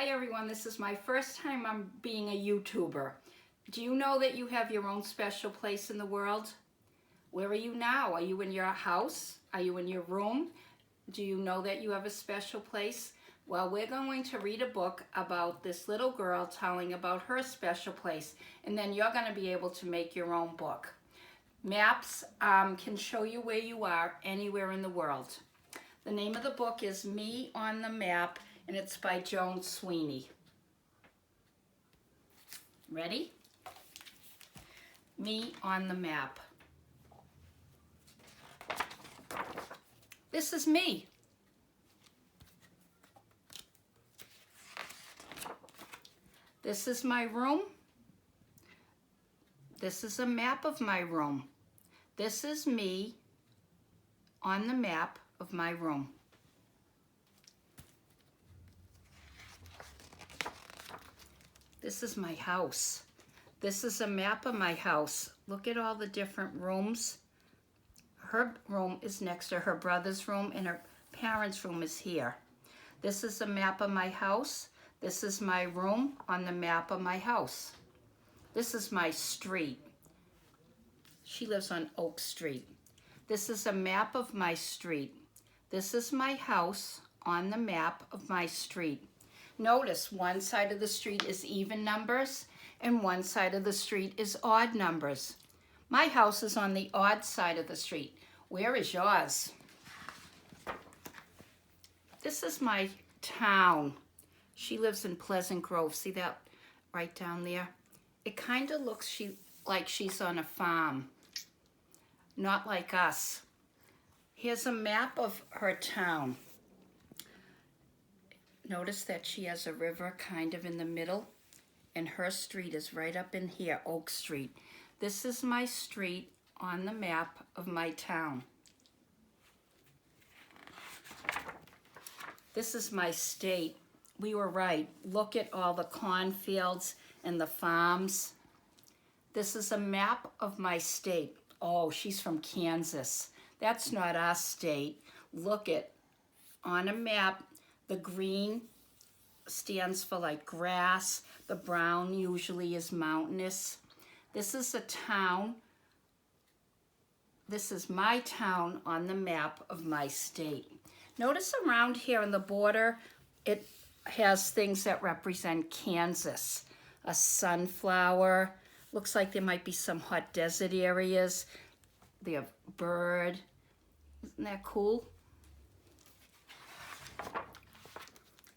Hi everyone, this is my first time I'm being a YouTuber. Do you know that you have your own special place in the world? Where are you now? Are you in your house? Are you in your room? Do you know that you have a special place? Well, we're going to read a book about this little girl telling about her special place, and then you're going to be able to make your own book. Maps can show you where you are anywhere in the world. The name of the book is Me on the Map, and it's by Joan Sweeney. Ready? Me on the Map. This is me. This is my room. This is a map of my room. This is me on the map of my room. This is my house. This is a map of my house. Look at all the different rooms. Her room is next to her brother's room, and her parents' room is here. This is a map of my house. This is my room on the map of my house. This is my street. She lives on Oak Street. This is a map of my street. This is my house on the map of my street. Notice one side of the street is even numbers and one side of the street is odd numbers. My house is on the odd side of the street. Where is yours? This is my town. She lives in Pleasant Grove. See that right down there? It kind of looks like she's on a farm, not like us. Here's a map of her town. Notice that she has a river kind of in the middle, and her street is right up in here, Oak Street. This is my street on the map of my town. This is my state. We were right. Look at all the cornfields and the farms. This is a map of my state. Oh, she's from Kansas. That's not our state. Look at, on a map, the green stands for like grass. The brown usually is mountainous. This is a town. This is my town on the map of my state. Notice around here on the border, it has things that represent Kansas. A sunflower. Looks like there might be some hot desert areas. They have bird. Isn't that cool?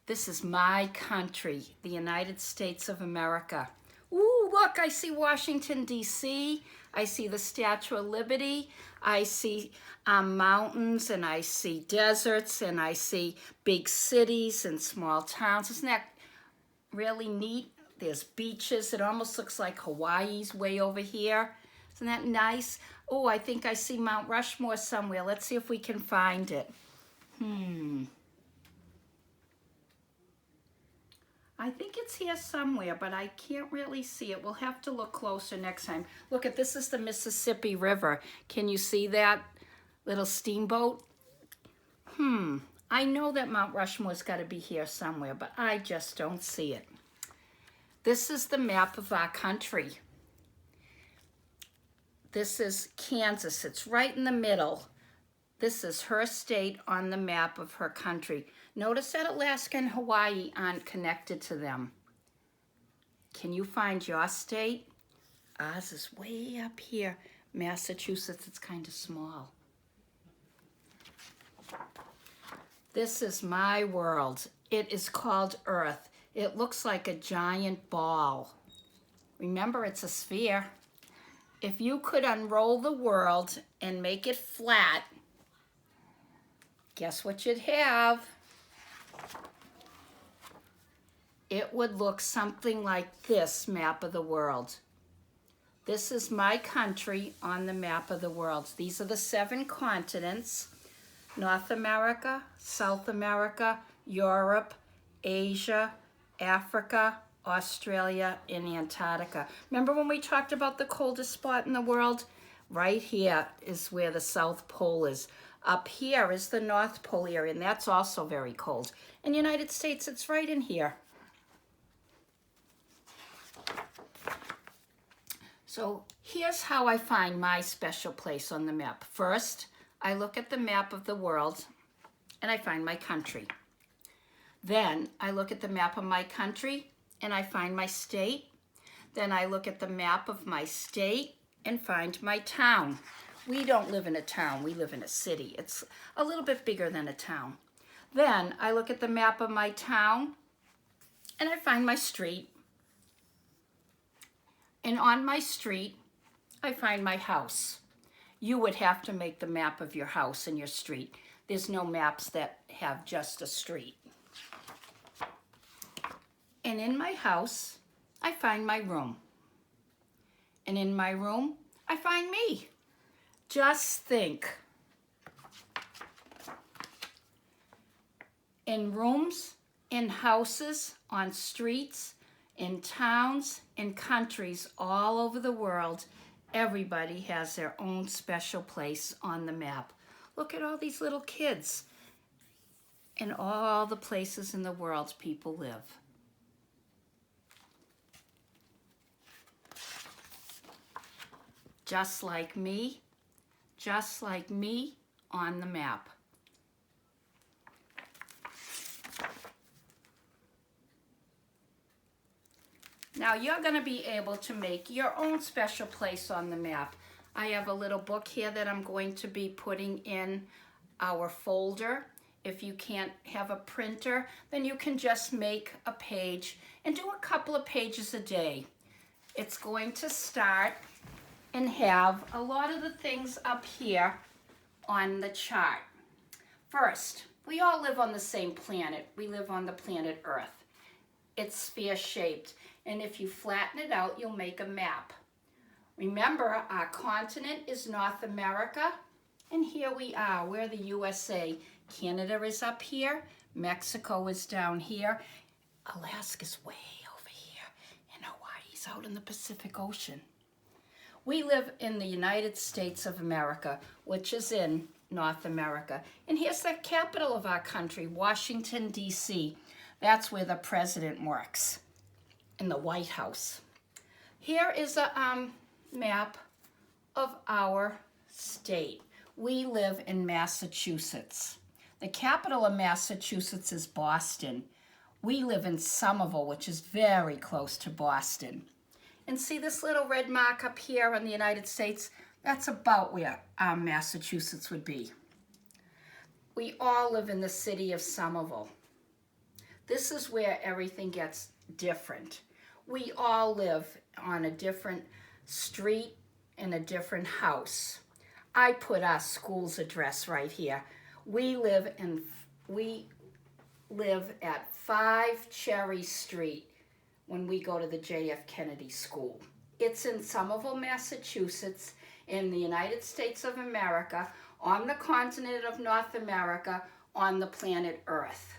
This is my country, the United States of America. Ooh, look, I see Washington, D.C. I see the Statue of Liberty. I see mountains, and I see deserts, and I see big cities and small towns. Isn't that really neat? There's beaches. It almost looks like Hawaii's way over here. Isn't that nice? Oh, I think I see Mount Rushmore somewhere. Let's see if we can find it. I think it's here somewhere, but I can't really see it. We'll have to look closer next time. Look at this is the Mississippi River. Can you see that little steamboat? I know that Mount Rushmore's got to be here somewhere, but I just don't see it. This is the map of our country. This is Kansas. It's right in the middle. This is her state on the map of her country. Notice that Alaska and Hawaii aren't connected to them. Can you find your state? Ours is way up here. Massachusetts, it's kind of small. This is my world. It is called Earth. It looks like a giant ball. Remember, it's a sphere. If you could unroll the world and make it flat, guess what you'd have? It would look something like this map of the world. This is my country on the map of the world. These are the 7 continents: North America, South America, Europe, Asia, Africa, Australia, and Antarctica. Remember when we talked about the coldest spot in the world? Right here is where the South Pole is. Up here is the North Pole area, and that's also very cold. In the United States, it's right in here. So here's how I find my special place on the map. First, I look at the map of the world and I find my country. Then I look at the map of my country and I find my state. Then I look at the map of my state and find my town. We don't live in a town, we live in a city. It's a little bit bigger than a town. Then I look at the map of my town and I find my street. And on my street, I find my house. You would have to make the map of your house and your street. There's no maps that have just a street. And in my house, I find my room. And in my room, I find me. Just think. In rooms, in houses, on streets, in towns, in countries all over the world, everybody has their own special place on the map. Look at all these little kids in all the places in the world people live. Just like me on the map. Now you're going to be able to make your own special place on the map. I have a little book here that I'm going to be putting in our folder. If you can't have a printer, then you can just make a page and do a couple of pages a day. It's going to start and have a lot of the things up here on the chart. First, we all live on the same planet. We live on the planet Earth. It's sphere-shaped, and if you flatten it out, you'll make a map. Remember, our continent is North America, and here we are. We're the USA. Canada is up here. Mexico is down here. Alaska's way over here, and Hawaii's out in the Pacific Ocean. We live in the United States of America, which is in North America. And here's the capital of our country, Washington, D.C. That's where the president works, in the White House. Here is a map of our state. We live in Massachusetts. The capital of Massachusetts is Boston. We live in Somerville, which is very close to Boston. And see this little red mark up here in the United States? That's about where Massachusetts would be. We all live in the city of Somerville. This is where everything gets different. We all live on a different street in a different house. I put our school's address right here. We live at 5 Cherry Street when we go to the J.F. Kennedy School. It's in Somerville, Massachusetts, in the United States of America, on the continent of North America, on the planet Earth.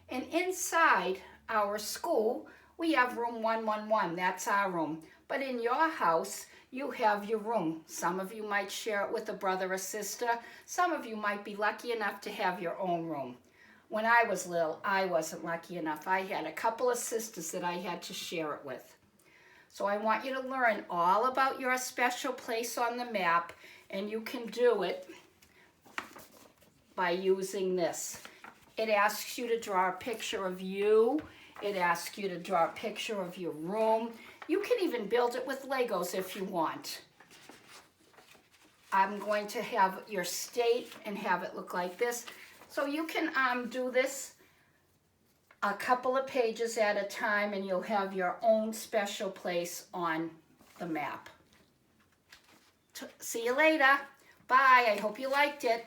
And inside our school, we have room 111. That's our room. But in your house, you have your room. Some of you might share it with a brother or sister. Some of you might be lucky enough to have your own room. When I was little, I wasn't lucky enough. I had a couple of sisters that I had to share it with. So I want you to learn all about your special place on the map, and you can do it by using this. It asks you to draw a picture of you. It asks you to draw a picture of your room. You can even build it with Legos if you want. I'm going to have your state and have it look like this. So you can do this a couple of pages at a time, and you'll have your own special place on the map. See you later. Bye. I hope you liked it.